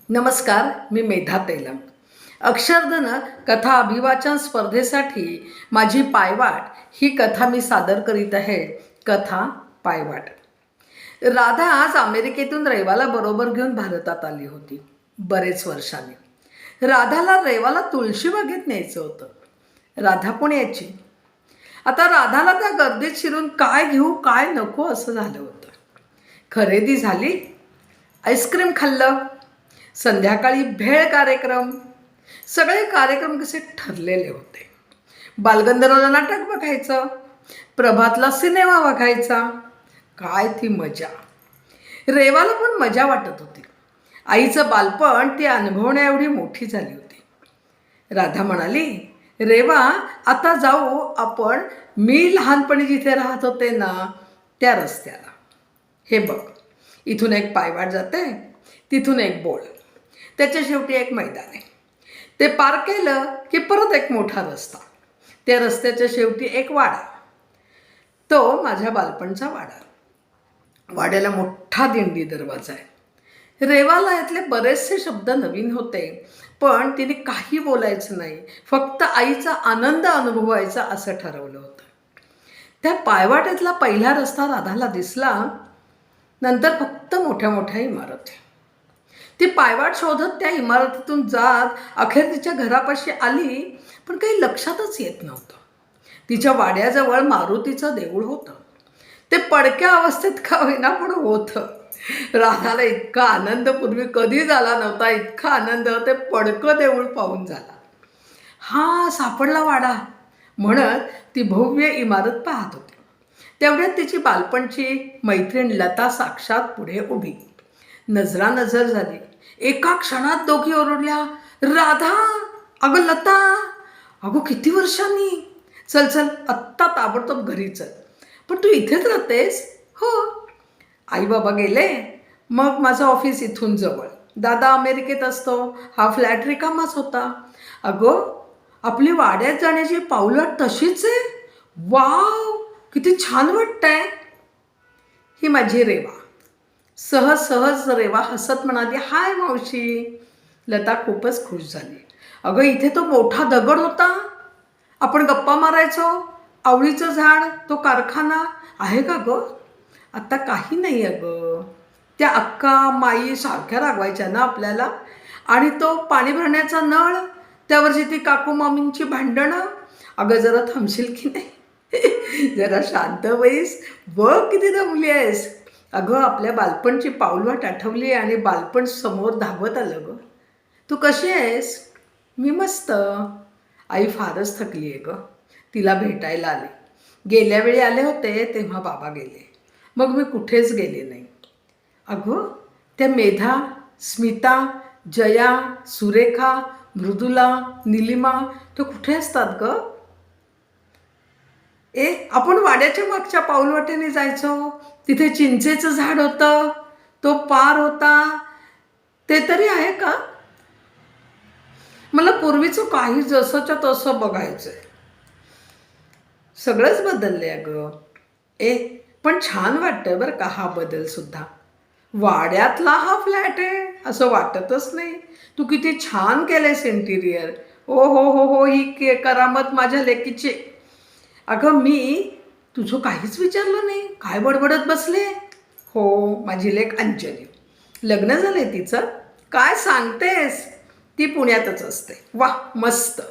नमस्कार, मी मेधा तेलंग. अक्षरधन कथा अभिवाचन स्पर्धेसाठी माझी पायवाट ही कथा मी सादर करीत आहे. कथा पायवाट. राधा आज अमेरिकेतून रेवाला बरोबर घेऊन भारतात आली होती. बरेच वर्षांनी राधाला रेवाला तुळशीबागेत न्यायचं होतं. राधा पण यायची. आता राधाला त्या गर्दीत शिरून काय घेऊ काय नको असं झालं होतं. खरेदी झाली, आईस्क्रीम खाल्लं, संध्याकाळी भेळ कार्यक्रम, सगळे कार्यक्रम कसे ठरलेले होते. बालगंधर्वला नाटक बघायचं, प्रभातला सिनेमा बघायचा. काय ती मजा. रेवाला पण मजा वाटत होती. आईचं बालपण ती अनुभवण्या एवढी मोठी झाली होती. राधा म्हणाली, रेवा आता जाऊ आपण मी लहानपणी जिथे राहत होते ना त्या रस्त्याला. हे बघ, इथून एक पायवाट जाते, तिथून एक बोळ, त्याच्या शेवटी एक मैदान आहे. ते पार केलं की परत एक मोठा रस्ता, त्या रस्त्याच्या शेवटी एक वाडा. तो माझ्या बालपणचा वाडा. वाड्याला मोठा दिंडी दरवाजा आहे. रेवाला यातले बरेचसे शब्द नवीन होते, पण तिने काही बोलायचं नाही, फक्त आईचा आनंद अनुभवायचा असं ठरवलं होतं. त्या पायवाटेतला पहिला रस्ता राधाला दिसला. नंतर फक्त मोठ्या मोठ्या इमारती. ती पायवाट शोधत त्या इमारतीतून जात अखेर तिच्या घरापाशी आली, पण काही लक्षातच येत नव्हतं. तिच्या वाड्याजवळ मारुतीचं देऊळ होतं. ते पडक्या अवस्थेत का होईना पण होतं. राधाला इतका आनंद पूर्वी कधी झाला नव्हता. इतका आनंद ते पडकं देऊळ पाहून झाला. हा सापडला वाडा म्हणत ती भव्य इमारत पाहत होती. तेवढ्यात तिची बालपणची मैत्रीण लता साक्षात पुढे उभी. नजरानजर झाली. एका क्षणात दोघी ओरडल्या, राधा, अगं लता, अगं किती वर्षांनी, चल चल आत्ता ताबडतोब घरी चल. पण तू इथेच राहतेस? हो. आई बाबा गेले, मग माझं ऑफिस इथून जवळ, दादा अमेरिकेत असतो, हा फ्लॅट रिकामाच होता. अगं आपली वाड्यात जाण्याची पाऊलवाट तशीच आहे. वाव, किती छान वाटतंय. ही माझी रेवा. सहज सहज रेवा हसत म्हणाली, हाय मावशी. लता खूपच खुश झाली. अगं इथे तो मोठा दगड होता, आपण गप्पा मारायचो, आवळीचं झाड, तो कारखाना आहे का गं? आत्ता काही नाही अगं. त्या अक्का माई सारख्या रागवायच्या ना आपल्याला. आणि तो पाणी भरण्याचा नळ, त्यावरची ती काकू मामींची भांडणं. अगं जरा थांबशील की नाही? जरा शांत बैस, बघ किती दमली आहेस. अगं आपल्या बालपणची पाऊलवाट आठवली आणि बालपण समोर धावत आलं गं. तू कशी आहेस? मी मस्त. आई फारच थकली आहे गं. तिला भेटायला आले. गेल्या वेळी आले होते तेव्हा बाबा गेले, मग मी कुठेच गेले नाही. अगं त्या मेधा, स्मिता, जया, सुरेखा, मृदुला, निलिमा तो कुठे असतात गं? आपण वाड्याच्या मागच्या पाऊलवाटेने जायचो, तिथे चिंचेचं झाड होतं, तो पार होता, ते तरी आहे का? मला पूर्वीचं काही जसंच्या तसं बघायचंय. सगळंच बदललंय अगं. पण छान वाटतं बरं का हा बदल सुद्धा. वाड्यातला हा फ्लॅट आहे असं वाटतच नाही. तू किती छान केलंयस इंटिरियर. ओ हो हो हो, ही करामत माझ्या लेकीची. अगं मी तुझं काहीच विचारलं नाही, काय बडबडत बसले? हो, माझी लेक अंजली. लग्न झालंय तिचं. काय सांगतेस? ती पुण्यातच असते. वा मस्त.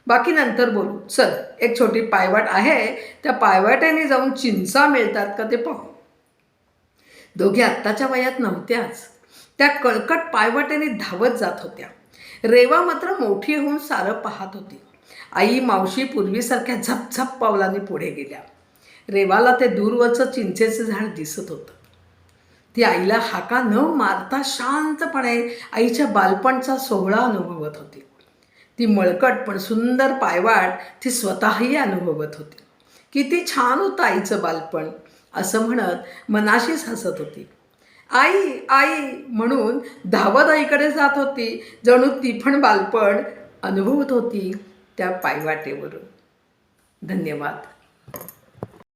बाकी नंतर बोलू. चल, एक छोटी पायवाट आहे, त्या पायवाट्याने जाऊन चिंचा मिळतात का ते पाहू. दोघी आत्ताच्या वयात नव्हत्याच. त्या कळकट पायवाट्याने धावत जात होत्या. रेवा मात्र मोठी होऊन सारं पाहत होती. आई मावशी पूर्वीसारख्या झपझप पावलांनी पुढे गेल्या. रेवाला ते दूरवरचं चिंचेचं झाड दिसत होतं. ती आईला हाका न मारता शांतपणे आईच्या बालपणचा सोहळा अनुभवत होती. ती मळकट पण सुंदर पायवाट ती स्वतःही अनुभवत होती. किती छान होतं आईचं बालपण असं म्हणत मनाशीच हसत होती. आई आई म्हणून धावत आईकडे जात होती, जणू ती पण बालपण अनुभवत होती त्या पायवाटेवरून. धन्यवाद.